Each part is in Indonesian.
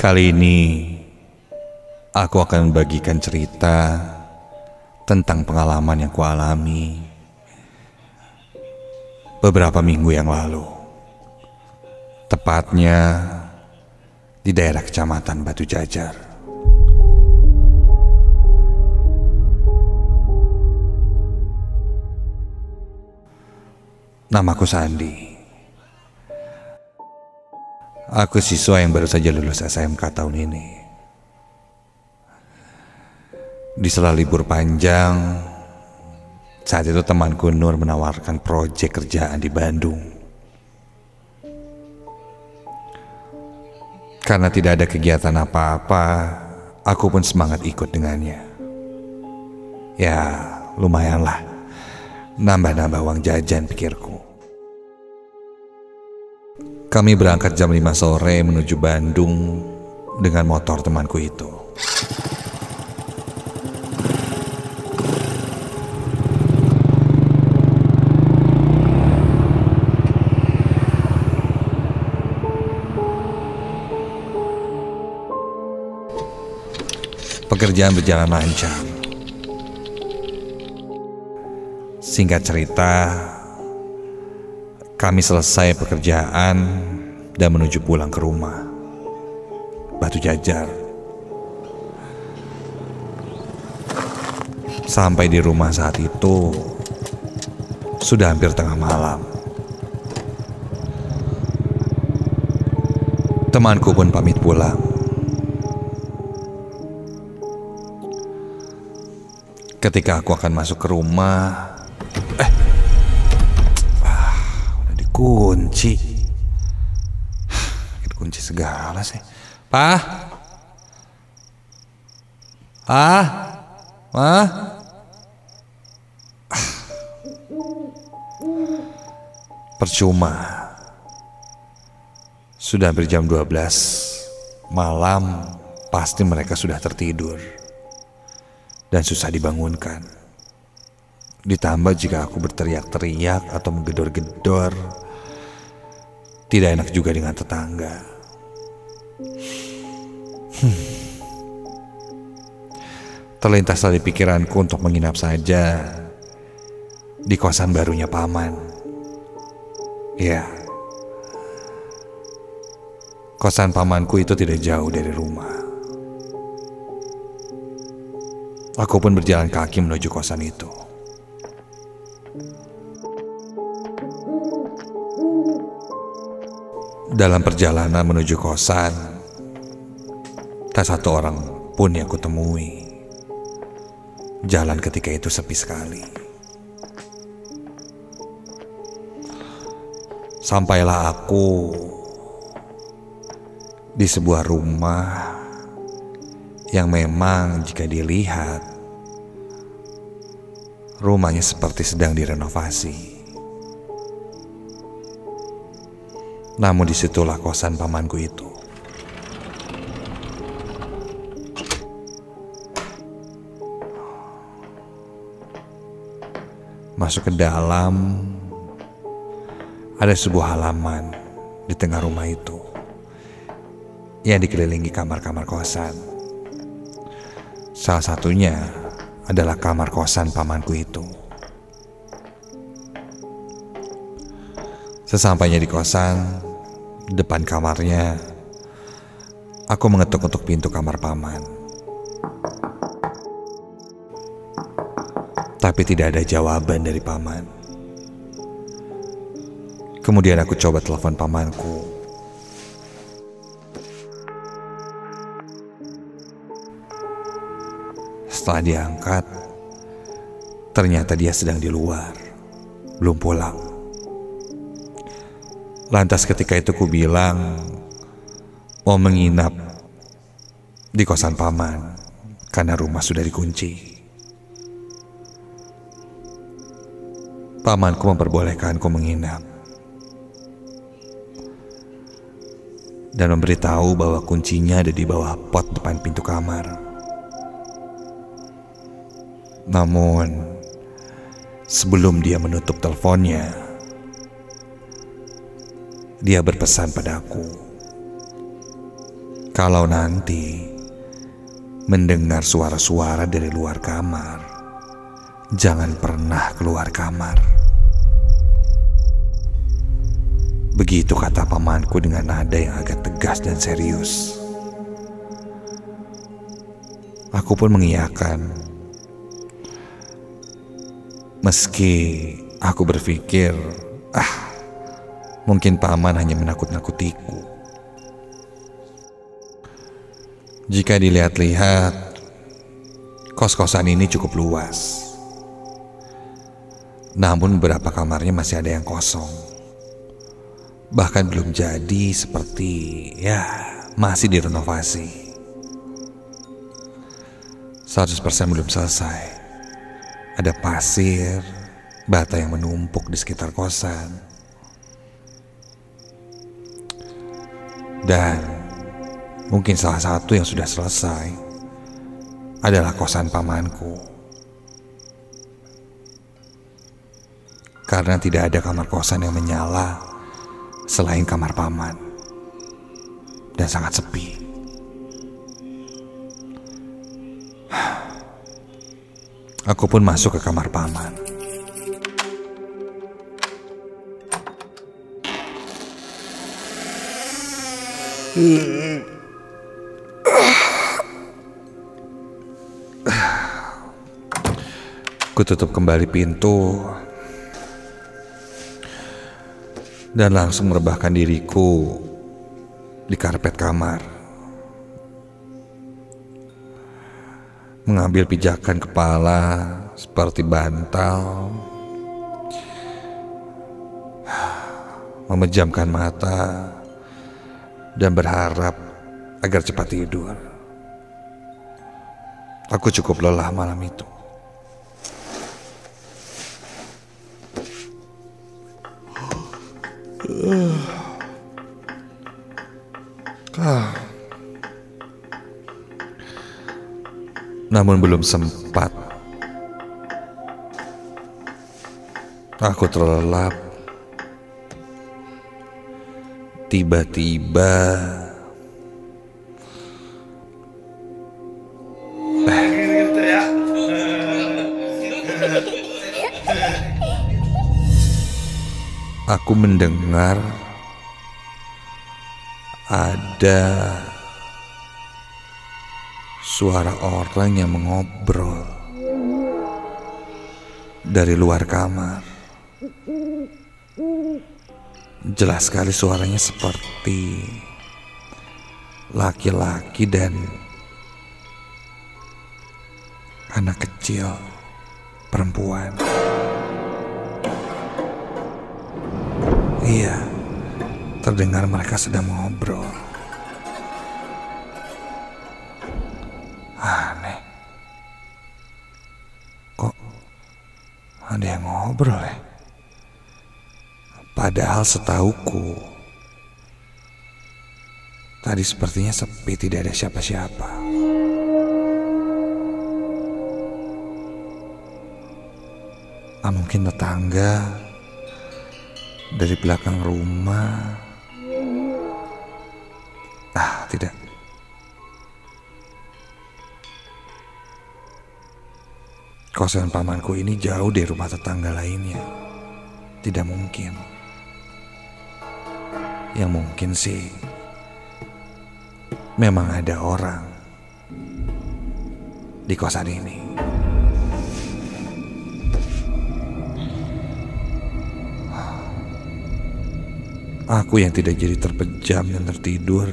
Kali ini aku akan membagikan cerita tentang pengalaman yang kualami beberapa minggu yang lalu, tepatnya di daerah Kecamatan Batu Jajar. Namaku Sandi. Aku siswa yang baru saja lulus SMK tahun ini. Di sela libur panjang, saat itu temanku Nur menawarkan proyek kerjaan di Bandung. Karena tidak ada kegiatan apa-apa, aku pun semangat ikut dengannya. Ya, lumayanlah, nambah-nambah uang jajan, pikirku. Kami berangkat jam 5 sore menuju Bandung dengan motor temanku itu. Pekerjaan berjalan lancar. Singkat cerita, kami selesai pekerjaan dan menuju pulang ke rumah, Batu Jajar. Sampai di rumah saat itu sudah hampir tengah malam. Temanku pun pamit pulang. Ketika aku akan masuk ke rumah, kunci segala sih. Pa? Ma? Percuma. Sudah hampir jam 12 malam, pasti mereka sudah tertidur dan susah dibangunkan. Ditambah jika aku berteriak-teriak atau menggedor-gedor, tidak enak juga dengan tetangga. Terlintaslah di pikiranku untuk menginap saja di kosan barunya paman. Ya, kosan pamanku itu tidak jauh dari rumah. Aku pun berjalan kaki menuju kosan itu. Dalam perjalanan menuju kosan, tak satu orang pun yang kutemui. Jalan ketika itu sepi sekali. Sampailah aku di sebuah rumah yang memang jika dilihat, rumahnya seperti sedang direnovasi. Namun disitulah kosan pamanku itu. Masuk ke dalam, ada sebuah halaman di tengah rumah itu yang dikelilingi kamar-kamar kosan. Salah satunya adalah kamar kosan pamanku itu. Sesampainya di kosan, depan kamarnya, aku mengetuk-ketuk pintu kamar paman. Tapi tidak ada jawaban dari paman. Kemudian aku coba telepon pamanku. Setelah diangkat, ternyata dia sedang di luar, belum pulang. Lantas ketika itu ku bilang mau menginap di kosan paman karena rumah sudah dikunci. Pamanku memperbolehkanku menginap dan memberitahu bahwa kuncinya ada di bawah pot depan pintu kamar. Namun sebelum dia menutup teleponnya, dia berpesan padaku Kalau nanti mendengar suara-suara dari luar kamar, jangan pernah keluar kamar. Begitu kata pamanku dengan nada yang agak tegas dan serius. Aku pun mengiyakan. Meski aku berpikir, mungkin paman hanya menakut-nakutiku. Jika dilihat-lihat, kos-kosan ini cukup luas. Namun beberapa kamarnya masih ada yang kosong. Bahkan belum jadi, seperti masih direnovasi. 100% belum selesai. Ada pasir, bata yang menumpuk di sekitar kosan. Dan mungkin salah satu yang sudah selesai adalah kosan pamanku. Karena tidak ada kamar kosan yang menyala selain kamar paman. Dan sangat sepi. Aku pun masuk ke kamar paman. Ku tutup kembali pintu dan langsung merebahkan diriku di karpet kamar. Mengambil pijakan kepala seperti bantal, memejamkan mata dan berharap agar cepat tidur. Aku cukup lelah malam itu. Namun belum sempat aku terlelap, tiba-tiba aku mendengar ada suara orang yang mengobrol dari luar kamar. Jelas sekali suaranya seperti laki-laki dan anak kecil perempuan. Iya, terdengar mereka sedang mengobrol. Aneh, kok ada yang ngobrol ya? Padahal setauku tadi sepertinya sepi, tidak ada siapa-siapa. Mungkin tetangga dari belakang rumah. Tidak. Kosan pamanku ini jauh dari rumah tetangga lainnya. Tidak mungkin. Yang mungkin sih, memang ada orang di kosan ini. Aku yang tidak jadi terpejam dan tertidur,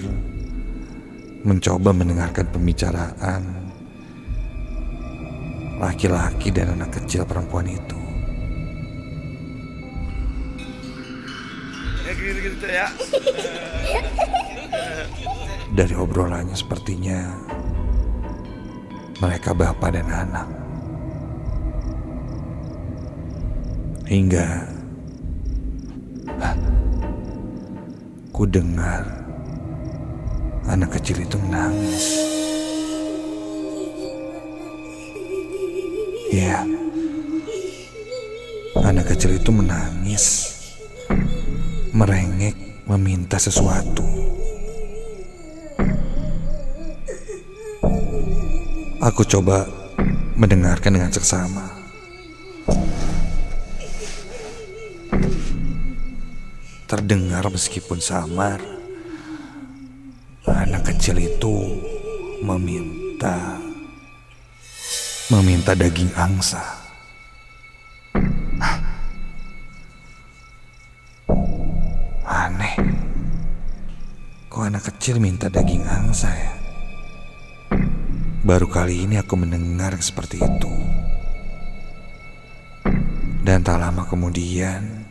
mencoba mendengarkan pembicaraan laki-laki dan anak kecil perempuan itu. Dari obrolannya sepertinya mereka bapak dan anak. Hingga ku dengar anak kecil itu menangis. Ya, anak kecil itu menangis, merengek, meminta sesuatu. Aku coba mendengarkan dengan seksama. Terdengar meskipun samar, anak kecil itu meminta daging angsa. Aneh, kok anak kecil minta daging angsa ya? Baru kali ini aku mendengar seperti itu. Dan tak lama kemudian,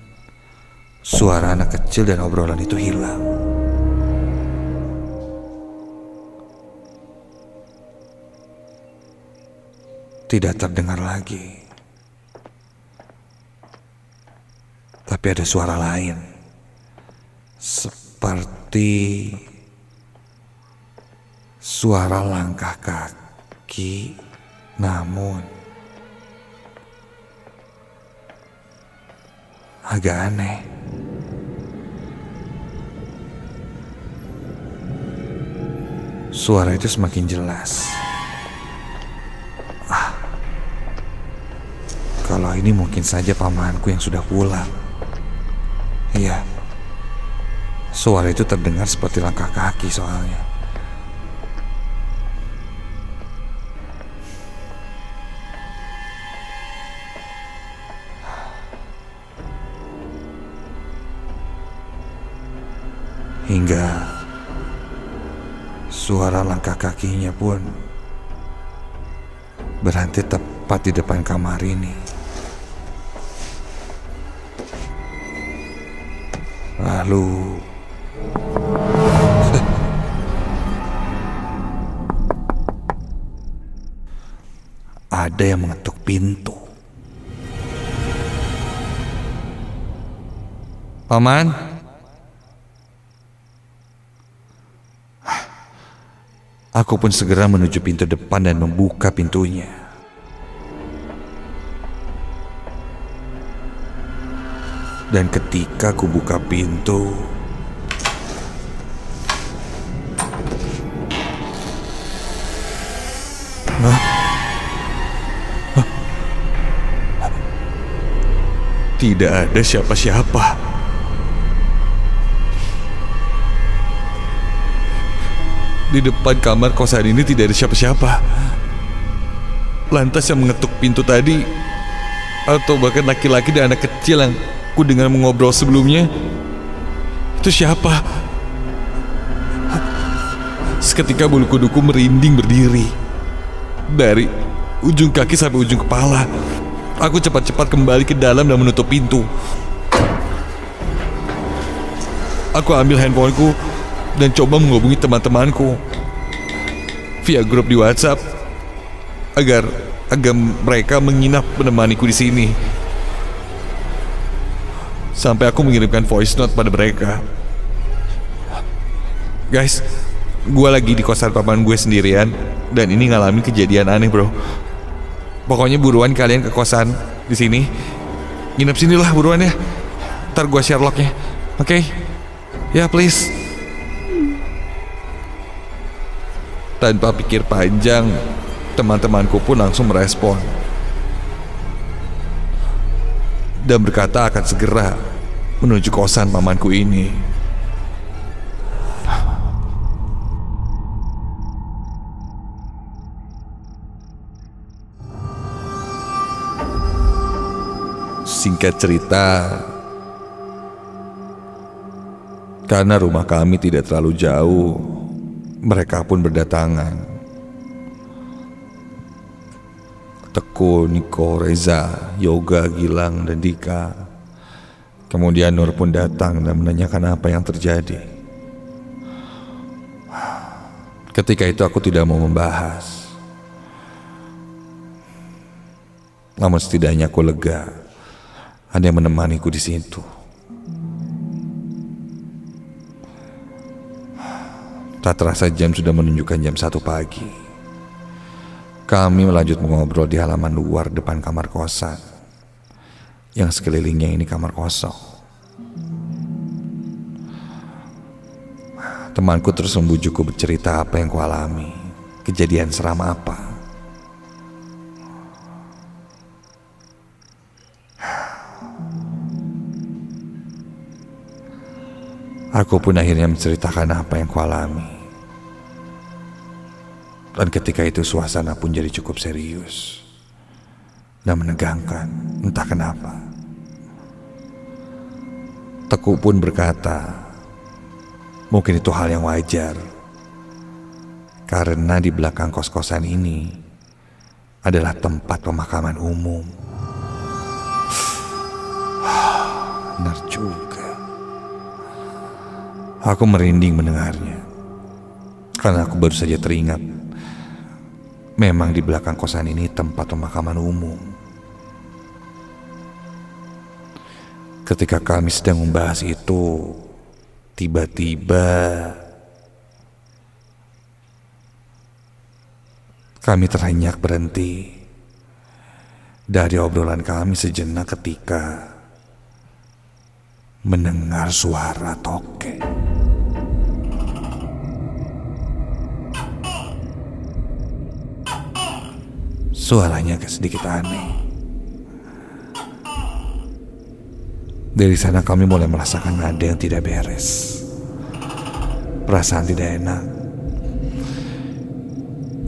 suara anak kecil dan obrolan itu hilang. Tidak terdengar lagi. Tapi ada suara lain. Seperti suara langkah kaki, namun agak aneh. Suara itu semakin jelas. Kalau ini mungkin saja pamanku yang sudah pulang. Iya, suara itu terdengar seperti langkah kaki soalnya. Hingga suara langkah kakinya pun berhenti tepat di depan kamar ini. Lalu ada yang mengetuk pintu. Paman? Aku pun segera menuju pintu depan dan membuka pintunya. Dan ketika ku buka pintu, tidak ada siapa-siapa. Di depan kamar kosan ini tidak ada siapa-siapa. Lantas yang mengetuk pintu tadi, atau bahkan laki-laki dan anak kecil yang ku dengar mengobrol sebelumnya, itu siapa? Seketika bulu kuduku merinding berdiri. Dari ujung kaki sampai ujung kepala. Aku cepat-cepat kembali ke dalam dan menutup pintu. Aku ambil handphoneku dan coba menghubungi teman-temanku via grup di WhatsApp agar mereka menginap menemaniku di sini. Sampai aku mengirimkan voice note pada mereka. Guys, gue lagi di kosan paman gue sendirian dan ini ngalamin kejadian aneh, bro. Pokoknya buruan kalian ke kosan di sini. Nginep sinilah buruan ya. Ntar gue share lognya. Oke? Ya, please. Tanpa pikir panjang, teman-temanku pun langsung merespon dan berkata akan segera menuju kosan pamanku ini. Singkat cerita, karena rumah kami tidak terlalu jauh, mereka pun berdatangan. Teguh, Niko, Reza, Yoga, Gilang, dan Dika. Kemudian Nur pun datang dan menanyakan apa yang terjadi. Ketika itu aku tidak mau membahas. Namun setidaknya aku lega. Ada yang menemaniku di situ. Tak terasa jam sudah menunjukkan jam 1 pagi. Kami melanjut mengobrol di halaman luar depan kamar kosan. Yang sekelilingnya ini kamar kosong. Temanku terus membujukku bercerita apa yang kualami, kejadian seram apa Aku pun akhirnya menceritakan apa yang kualami. Dan ketika itu suasana pun jadi cukup serius dan menegangkan, entah kenapa. Teguh pun berkata, mungkin itu hal yang wajar, karena di belakang kos-kosan ini adalah tempat pemakaman umum. Benar juga. Aku merinding mendengarnya, karena aku baru saja teringat memang di belakang kosan ini tempat pemakaman umum. Ketika kami sedang membahas itu, tiba-tiba kami terhenyak berhenti dari obrolan kami sejenak ketika mendengar suara tokek. Suaranya agak sedikit aneh. Dari sana kami mulai merasakan ada yang tidak beres. Perasaan tidak enak.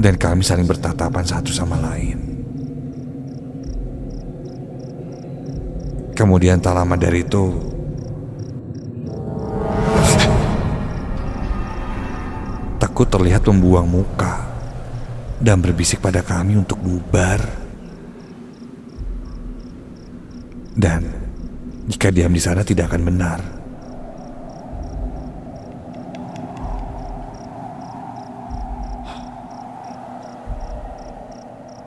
Dan kami saling bertatapan satu sama lain. Kemudian tak lama dari itu, Teguh terlihat membuang muka dan berbisik pada kami untuk bubar. Dan jika diam di sana tidak akan benar.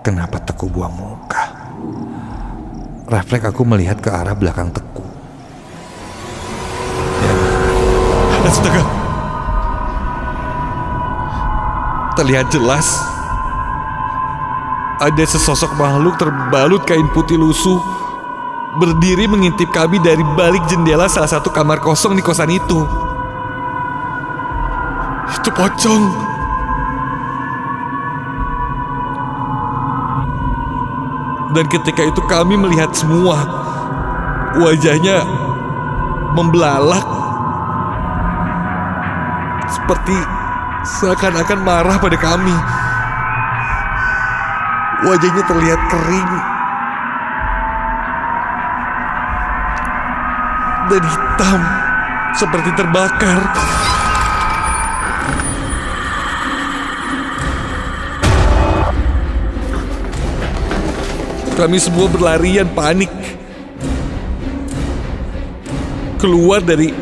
Kenapa Teguh buang muka? Refleks aku melihat ke arah belakang Teguh. Astaga. Terlihat jelas ada sesosok makhluk terbalut kain putih lusuh berdiri mengintip kami dari balik jendela salah satu kamar kosong di kosan itu. Itu pocong. Dan ketika itu kami melihat semua, wajahnya membelalak seperti seakan-akan marah pada kami. Wajahnya terlihat kering dan hitam seperti terbakar. Kami semua berlarian panik keluar dari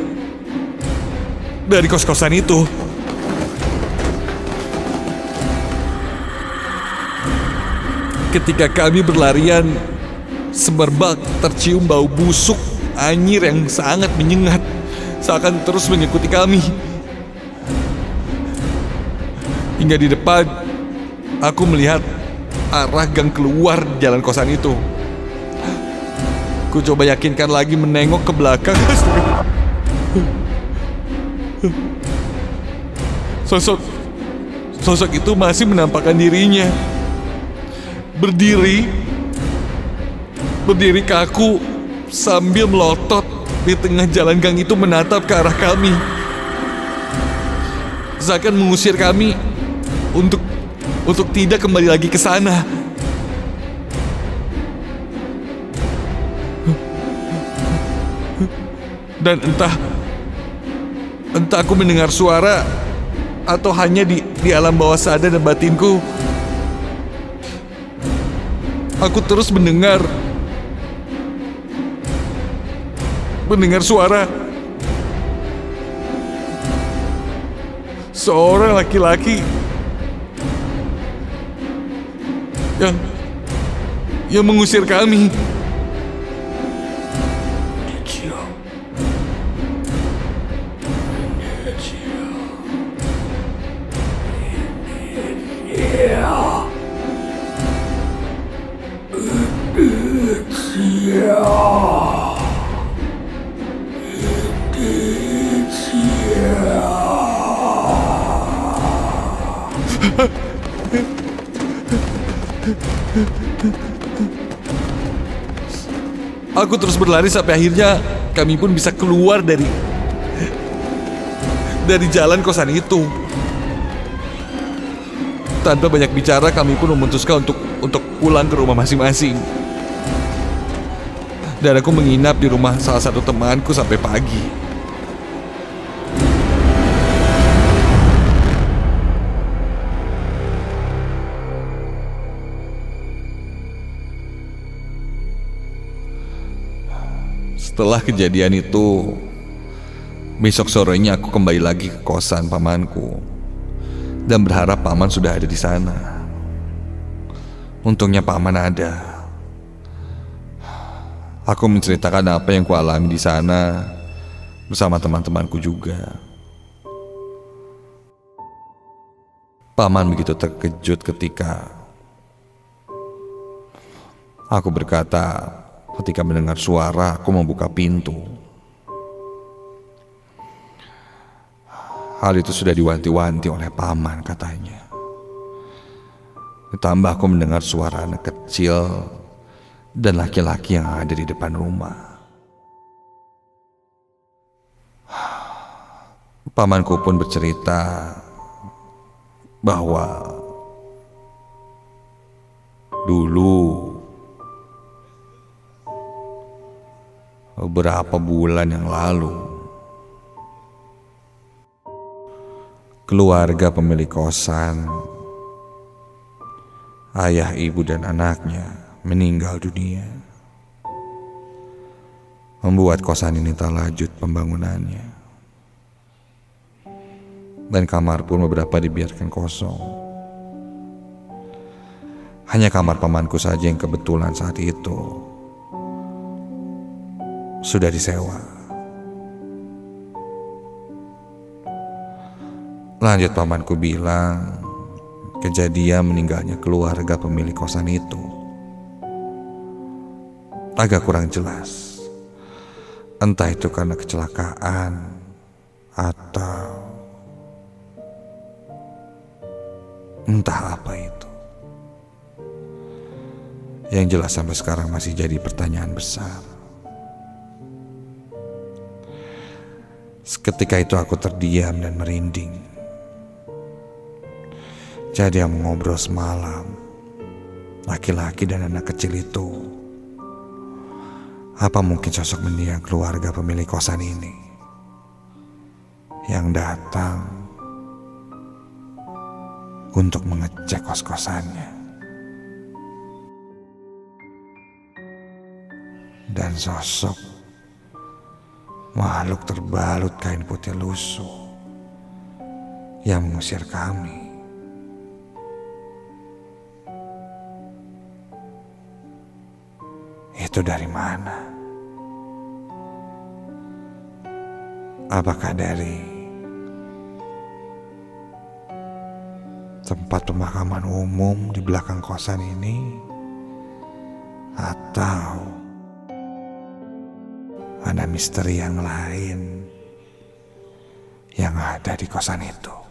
kos-kosan itu. Ketika kami berlarian, semerbak tercium bau busuk anyir yang sangat menyengat, seakan terus mengikuti kami. Hingga di depan, aku melihat arah gang keluar jalan kosan itu. Ku coba yakinkan lagi menengok ke belakang. Sosok itu masih menampakkan dirinya. Berdiri kaku sambil melotot di tengah jalan gang itu menatap ke arah kami. Seakan mengusir kami untuk tidak kembali lagi ke sana. Dan entah aku mendengar suara atau hanya di alam bawah sadar dan batinku, aku terus mendengar suara seorang laki-laki yang mengusir kami. Aku terus berlari sampai akhirnya kami pun bisa keluar dari jalan kosan itu. Tanpa banyak bicara, kami pun memutuskan untuk pulang ke rumah masing-masing. Dan aku menginap di rumah salah satu temanku sampai pagi. Setelah kejadian itu, besok sorenya aku kembali lagi ke kosan pamanku dan berharap paman sudah ada di sana. Untungnya paman ada. Aku menceritakan apa yang kualami di sana bersama teman-temanku juga. Paman begitu terkejut ketika aku berkata, ketika mendengar suara aku membuka pintu. Hal itu sudah diwanti-wanti oleh paman katanya. Ditambah aku mendengar suara anak kecil dan laki-laki yang ada di depan rumah. Pamanku pun bercerita bahwa dulu beberapa bulan yang lalu, keluarga pemilik kosan, ayah, ibu, dan anaknya meninggal dunia, membuat kosan ini tak lanjut pembangunannya. Dan kamar pun beberapa dibiarkan kosong. Hanya kamar pamanku saja yang kebetulan saat itu sudah disewa. Lanjut pamanku bilang, kejadian meninggalnya keluarga pemilik kosan itu agak kurang jelas. Entah itu karena kecelakaan atau entah apa itu. Yang jelas sampai sekarang masih jadi pertanyaan besar. Seketika itu aku terdiam dan merinding. Jadi yang mengobrol semalam, laki-laki dan anak kecil itu, apa mungkin sosok mendiang keluarga pemilik kosan ini yang datang untuk mengecek kos-kosannya? Dan sosok makhluk terbalut kain putih lusuh yang mengusir kami. Itu dari mana? Apakah dari tempat pemakaman umum di belakang kosan ini? Atau ada misteri yang lain yang ada di kosan itu?